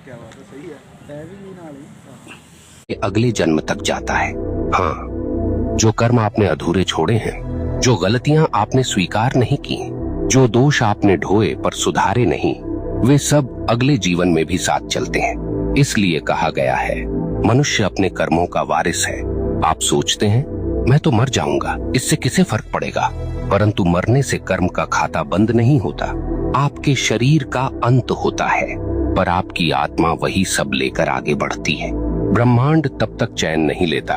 क्या बात है, सही है। ये अगले जन्म तक जाता है। हाँ, जो कर्म आपने अधूरे छोड़े हैं, जो गलतियां आपने स्वीकार नहीं की, जो दोष आपने ढोए पर सुधारे नहीं, वे सब अगले जीवन में भी साथ चलते हैं। इसलिए कहा गया है, मनुष्य अपने कर्मों का वारिस है। आप सोचते हैं मैं तो मर जाऊंगा, इससे किसे फर्क पड़ेगा, परंतु मरने से कर्म का खाता बंद नहीं होता। आपके शरीर का अंत होता है, पर आपकी आत्मा वही सब लेकर आगे बढ़ती है। ब्रह्मांड तब तक चैन नहीं लेता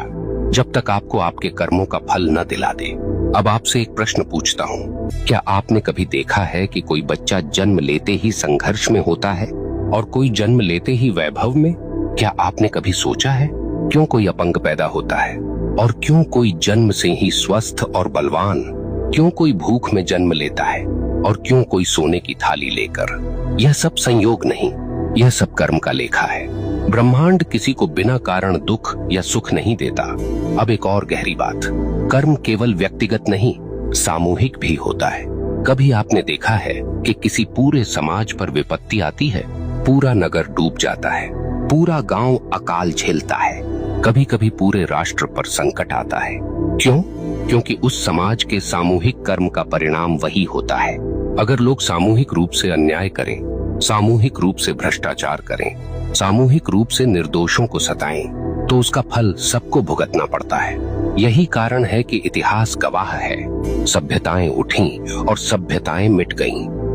जब तक आपको आपके कर्मों का फल न दिला दे। अब आपसे एक प्रश्न पूछता हूँ, क्या आपने कभी देखा है कि कोई बच्चा जन्म लेते ही संघर्ष में होता है और कोई जन्म लेते ही वैभव में? क्या आपने कभी सोचा है क्यों कोई अपंग पैदा होता है और क्यों कोई जन्म से ही स्वस्थ और बलवान? क्यों कोई भूख में जन्म लेता है और क्यों कोई सोने की थाली लेकर? यह सब संयोग नहीं, यह सब कर्म का लेखा है। ब्रह्मांड किसी को बिना कारण दुख या सुख नहीं देता। अब एक और गहरी बात, कर्म केवल व्यक्तिगत नहीं, सामूहिक भी होता है। कभी आपने देखा है कि किसी पूरे समाज पर विपत्ति आती है, पूरा नगर डूब जाता है, पूरा गांव अकाल झेलता है, कभी कभी पूरे राष्ट्र पर संकट आता है। क्यों? क्योंकि उस समाज के सामूहिक कर्म का परिणाम वही होता है। अगर लोग सामूहिक रूप से अन्याय करें, सामूहिक रूप से भ्रष्टाचार करें, सामूहिक रूप से निर्दोषों को सताएं, तो उसका फल सबको भुगतना पड़ता है। यही कारण है कि इतिहास गवाह है, सभ्यताएं उठी और सभ्यताएं मिट गईं।